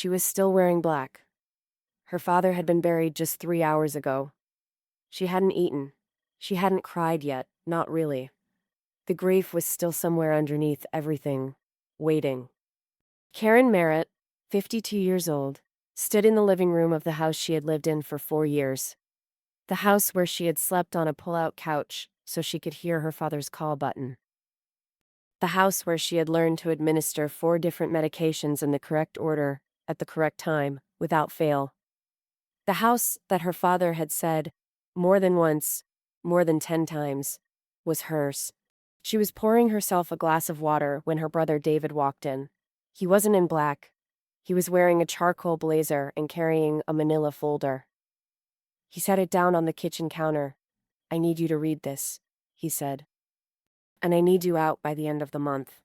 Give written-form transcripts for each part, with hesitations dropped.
She was still wearing black. Her father had been buried just 3 hours ago. She hadn't eaten. She hadn't cried yet, not really. The grief was still somewhere underneath everything, waiting. Karen Merritt, 52 years old, stood in the living room of the house she had lived in for 4 years. The house where she had slept on a pull-out couch so she could hear her father's call button. The house where she had learned to administer 4 different medications in the correct order, at the correct time, without fail. The house that her father had said, more than once, more than 10 times, was hers. She was pouring herself a glass of water when her brother David walked in. He wasn't in black. He was wearing a charcoal blazer and carrying a manila folder. He set it down on the kitchen counter. "I need you to read this," he said. "And I need you out by the end of the month."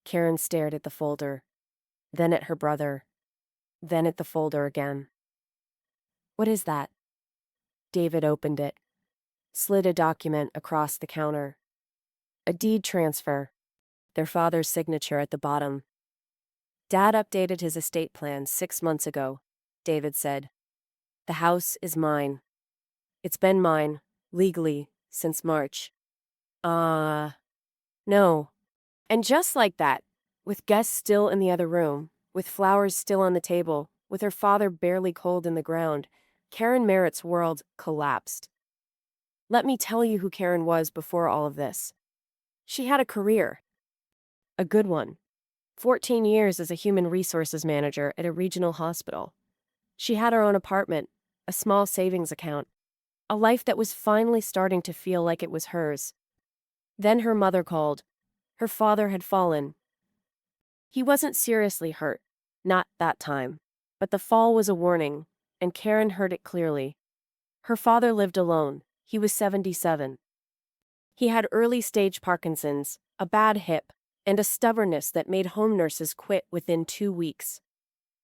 Karen stared at the folder, then at her brother, then at the folder again. "What is that?" David opened it, slid a document across the counter. A deed transfer, their father's signature at the bottom. "Dad updated his estate plan 6 months ago," David said. "The house is mine. It's been mine, legally, since March." No. And just like that, with guests still in the other room, with flowers still on the table, with her father barely cold in the ground, Karen Merritt's world collapsed. Let me tell you who Karen was before all of this. She had a career. A good one. 14 years as a human resources manager at a regional hospital. She had her own apartment, a small savings account, a life that was finally starting to feel like it was hers. Then her mother called. Her father had fallen. He wasn't seriously hurt, not that time, but the fall was a warning, and Karen heard it clearly. Her father lived alone. He was 77. He had early-stage Parkinson's, a bad hip, and a stubbornness that made home nurses quit within 2 weeks.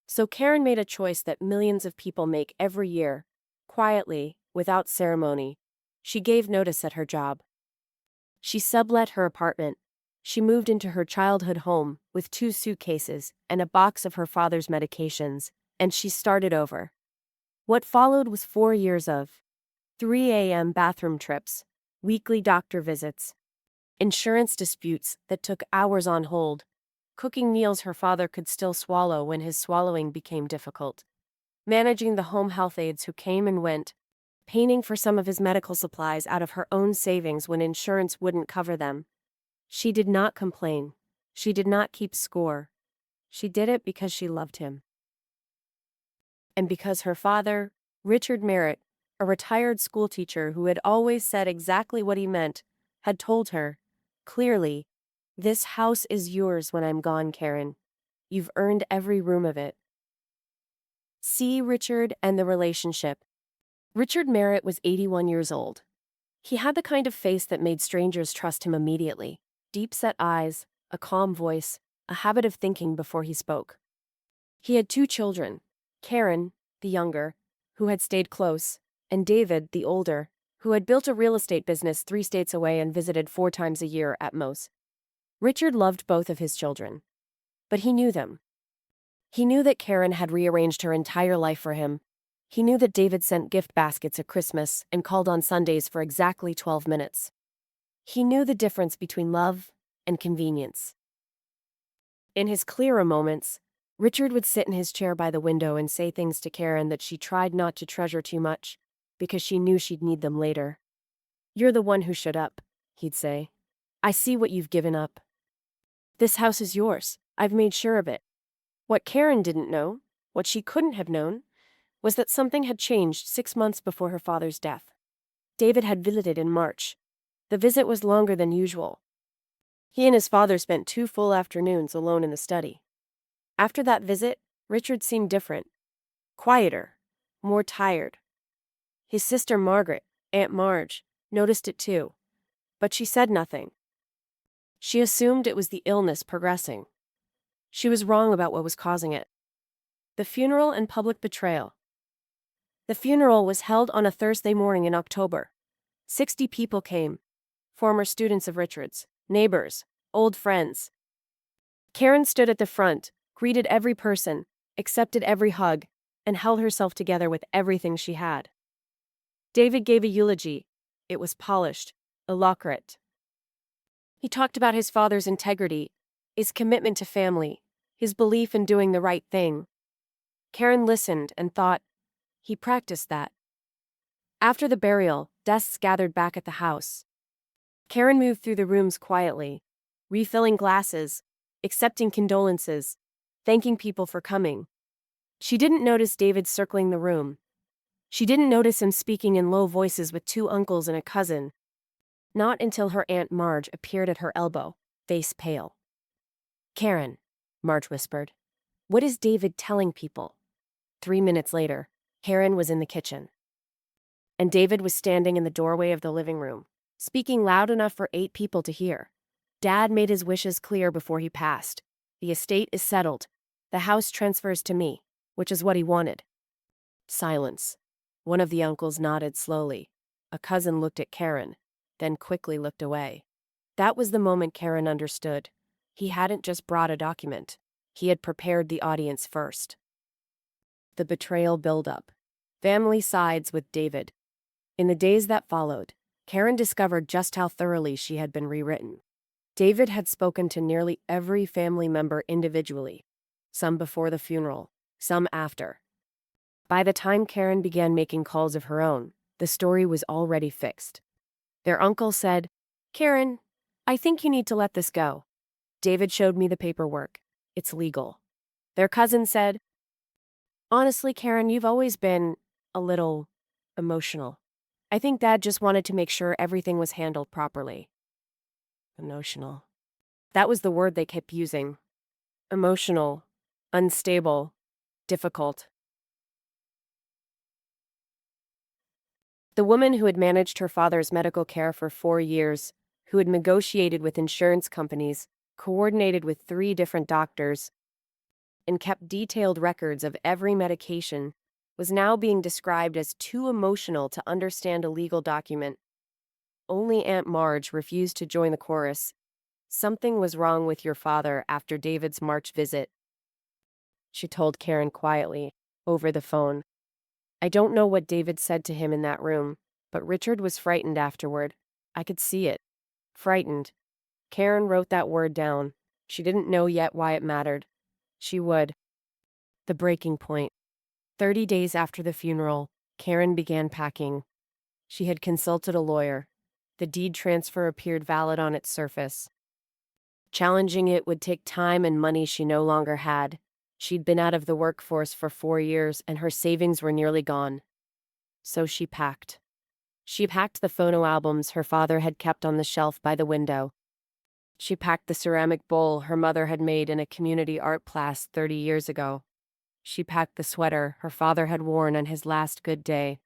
So Karen made a choice that millions of people make every year, quietly, without ceremony. She gave notice at her job. She sublet her apartment. She moved into her childhood home with 2 suitcases and a box of her father's medications, and she started over. What followed was 4 years of 3 a.m. bathroom trips, weekly doctor visits, insurance disputes that took hours on hold, cooking meals her father could still swallow when his swallowing became difficult, managing the home health aides who came and went, paying for some of his medical supplies out of her own savings when insurance wouldn't cover them. She did not complain. She did not keep score. She did it because she loved him. And because her father, Richard Merritt, a retired schoolteacher who had always said exactly what he meant, had told her, clearly, "This house is yours when I'm gone, Karen. You've earned every room of it." See Richard and the relationship. Richard Merritt was 81 years old. He had the kind of face that made strangers trust him immediately. Deep-set eyes, a calm voice, a habit of thinking before he spoke. He had 2 children, Karen, the younger, who had stayed close, and David, the older, who had built a real estate business 3 states away and visited 4 times a year at most. Richard loved both of his children. But he knew them. He knew that Karen had rearranged her entire life for him. He knew that David sent gift baskets at Christmas and called on Sundays for exactly 12 minutes. He knew the difference between love and convenience. In his clearer moments, Richard would sit in his chair by the window and say things to Karen that she tried not to treasure too much, because she knew she'd need them later. "You're the one who showed up," he'd say. "I see what you've given up. This house is yours. I've made sure of it." What Karen didn't know, what she couldn't have known, was that something had changed 6 months before her father's death. David had visited in March. The visit was longer than usual. He and his father spent 2 full afternoons alone in the study. After that visit, Richard seemed different. Quieter. More tired. His sister Margaret, Aunt Marge, noticed it too. But she said nothing. She assumed it was the illness progressing. She was wrong about what was causing it. The funeral and public betrayal. The funeral was held on a Thursday morning in October. 60 people came. Former students of Richard's, neighbors, old friends. Karen stood at the front, greeted every person, accepted every hug, and held herself together with everything she had. David gave a eulogy. It was polished, eloquent. He talked about his father's integrity, his commitment to family, his belief in doing the right thing. Karen listened and thought, he practiced that. After the burial, guests gathered back at the house. Karen moved through the rooms quietly, refilling glasses, accepting condolences, thanking people for coming. She didn't notice David circling the room. She didn't notice him speaking in low voices with two uncles and a cousin. Not until her Aunt Marge appeared at her elbow, face pale. "Karen," Marge whispered, "what is David telling people?" 3 minutes later, Karen was in the kitchen. And David was standing in the doorway of the living room, speaking loud enough for 8 people to hear. "Dad made his wishes clear before he passed. The estate is settled. The house transfers to me, which is what he wanted." Silence. One of the uncles nodded slowly. A cousin looked at Karen, then quickly looked away. That was the moment Karen understood. He hadn't just brought a document. He had prepared the audience first. The betrayal buildup. Family sides with David. In the days that followed, Karen discovered just how thoroughly she had been rewritten. David had spoken to nearly every family member individually, some before the funeral, some after. By the time Karen began making calls of her own, the story was already fixed. Their uncle said, "Karen, I think you need to let this go." David showed me the paperwork. It's legal. Their cousin said, "Honestly, Karen, you've always been a little emotional. I think Dad just wanted to make sure everything was handled properly." Emotional. That was the word they kept using. Emotional, unstable, difficult. The woman who had managed her father's medical care for 4 years, who had negotiated with insurance companies, coordinated with 3 different doctors, and kept detailed records of every medication, was now being described as too emotional to understand a legal document. Only Aunt Marge refused to join the chorus. Something was wrong with your father after David's March visit, she told Karen quietly, over the phone. I don't know what David said to him in that room, but Richard was frightened afterward. I could see it. Frightened. Karen wrote that word down. She didn't know yet why it mattered. She would. The breaking point. 30 days after the funeral, Karen began packing. She had consulted a lawyer. The deed transfer appeared valid on its surface. Challenging it would take time and money she no longer had. She'd been out of the workforce for 4 years, and her savings were nearly gone. So she packed. She packed the photo albums her father had kept on the shelf by the window. She packed the ceramic bowl her mother had made in a community art class 30 years ago. She packed the sweater her father had worn on his last good day,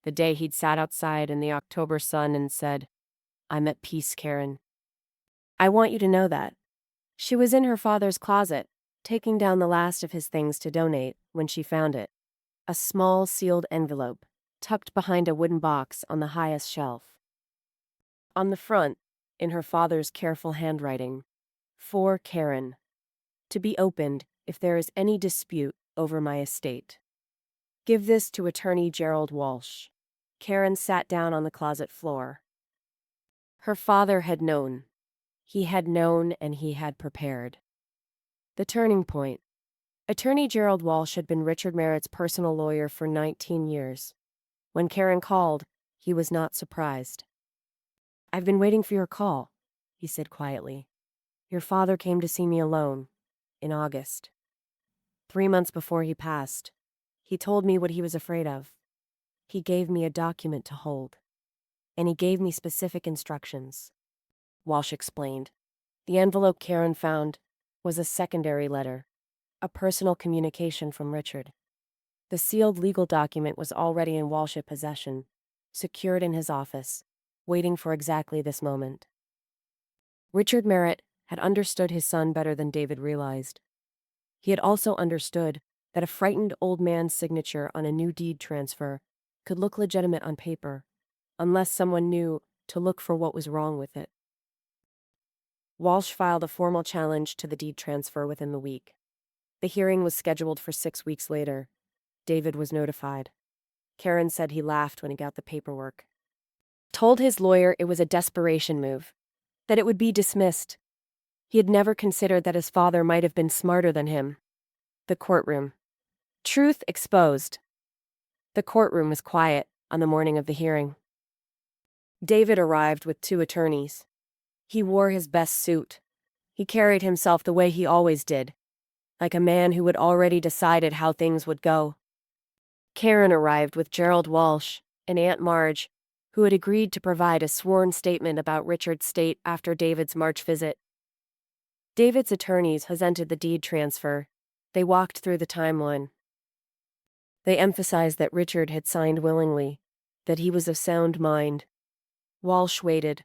the day he'd sat outside in the October sun and said, "I'm at peace, Karen." I want you to know that. She was in her father's closet, taking down the last of his things to donate when she found it. A small sealed envelope, tucked behind a wooden box on the highest shelf. On the front, in her father's careful handwriting, "For Karen. To be opened if there is any dispute over my estate. Give this to Attorney Gerald Walsh." Karen sat down on the closet floor. Her father had known. He had known and he had prepared. The turning point. Attorney Gerald Walsh had been Richard Merritt's personal lawyer for 19 years. When Karen called, he was not surprised. "I've been waiting for your call," he said quietly. "Your father came to see me alone, in August. 3 months before he passed. He told me what he was afraid of. He gave me a document to hold. And he gave me specific instructions." Walsh explained. The envelope Karen found was a secondary letter, a personal communication from Richard. The sealed legal document was already in Walsh's possession, secured in his office, waiting for exactly this moment. Richard Merritt had understood his son better than David realized. He had also understood that a frightened old man's signature on a new deed transfer could look legitimate on paper, unless someone knew to look for what was wrong with it. Walsh filed a formal challenge to the deed transfer within the week. The hearing was scheduled for 6 weeks later. David was notified. Karen said he laughed when he got the paperwork. Told his lawyer it was a desperation move, that it would be dismissed. He had never considered that his father might have been smarter than him. The courtroom. Truth exposed. The courtroom was quiet on the morning of the hearing. David arrived with 2 attorneys. He wore his best suit. He carried himself the way he always did, like a man who had already decided how things would go. Karen arrived with Gerald Walsh and Aunt Marge, who had agreed to provide a sworn statement about Richard's state after David's March visit. David's attorneys presented the deed transfer. They walked through the timeline. They emphasized that Richard had signed willingly, that he was of sound mind. Walsh waited.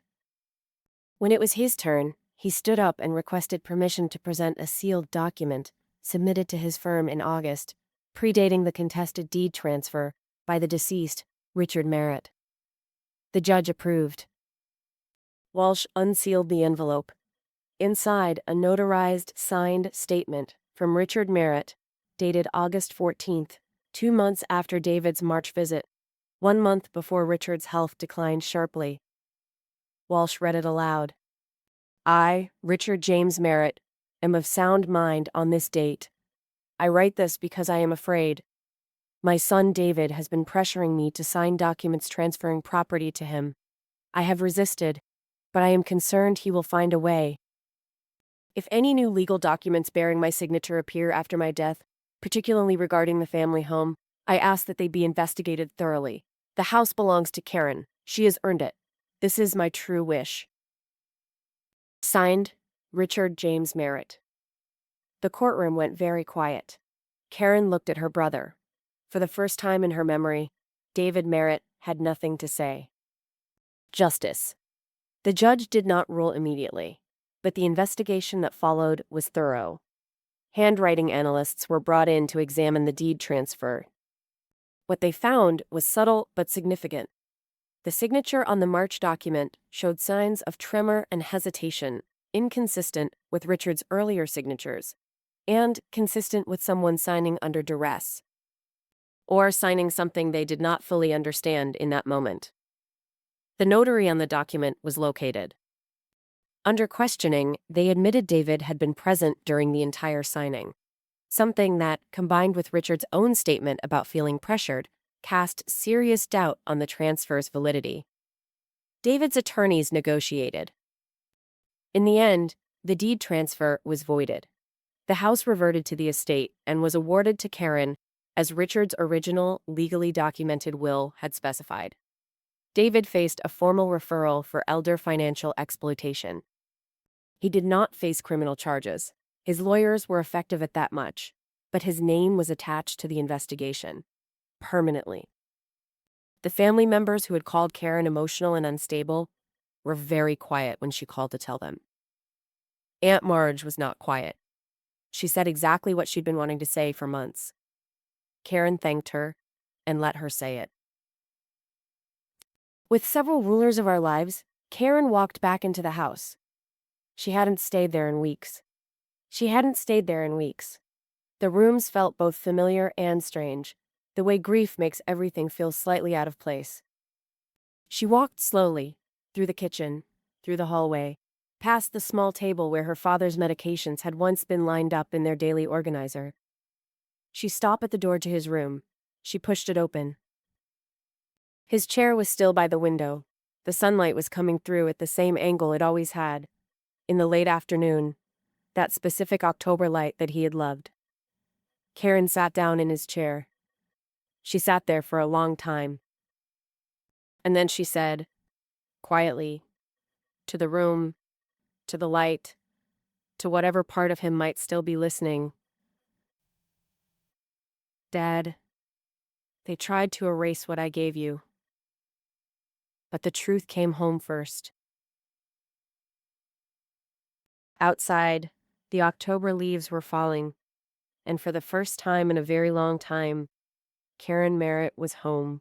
When it was his turn, he stood up and requested permission to present a sealed document submitted to his firm in August, predating the contested deed transfer by the deceased, Richard Merritt. The judge approved. Walsh unsealed the envelope. Inside, a notarized, signed statement from Richard Merritt, dated August 14th, 2 months after David's March visit, 1 month before Richard's health declined sharply. Walsh read it aloud. I, Richard James Merritt, am of sound mind on this date. I write this because I am afraid. My son David has been pressuring me to sign documents transferring property to him. I have resisted, but I am concerned he will find a way. If any new legal documents bearing my signature appear after my death, particularly regarding the family home, I ask that they be investigated thoroughly. The house belongs to Karen. She has earned it. This is my true wish. Signed, Richard James Merritt. The courtroom went very quiet. Karen looked at her brother. For the first time in her memory, David Merritt had nothing to say. Justice. The judge did not rule immediately, but the investigation that followed was thorough. Handwriting analysts were brought in to examine the deed transfer. What they found was subtle but significant. The signature on the March document showed signs of tremor and hesitation, inconsistent with Richard's earlier signatures, and consistent with someone signing under duress, or signing something they did not fully understand in that moment. The notary on the document was located. Under questioning, they admitted David had been present during the entire signing, something that, combined with Richard's own statement about feeling pressured, cast serious doubt on the transfer's validity. David's attorneys negotiated. In the end, the deed transfer was voided. The house reverted to the estate and was awarded to Karen as Richard's original legally documented will had specified. David faced a formal referral for elder financial exploitation. He did not face criminal charges. His lawyers were effective at that much, but his name was attached to the investigation. Permanently. The family members who had called Karen emotional and unstable were very quiet when she called to tell them. Aunt Marge was not quiet. She said exactly what she'd been wanting to say for months. Karen thanked her and let her say it. With several rulers of our lives, Karen walked back into the house. She hadn't stayed there in weeks. The rooms felt both familiar and strange, the way grief makes everything feel slightly out of place. She walked slowly, through the kitchen, through the hallway, past the small table where her father's medications had once been lined up in their daily organizer. She stopped at the door to his room. She pushed it open. His chair was still by the window. The sunlight was coming through at the same angle it always had, in the late afternoon, that specific October light that he had loved. Karen sat down in his chair. She sat there for a long time. And then she said, quietly, to the room, to the light, to whatever part of him might still be listening, Dad, they tried to erase what I gave you. But the truth came home first. Outside, the October leaves were falling, and for the first time in a very long time, Karen Merritt was home.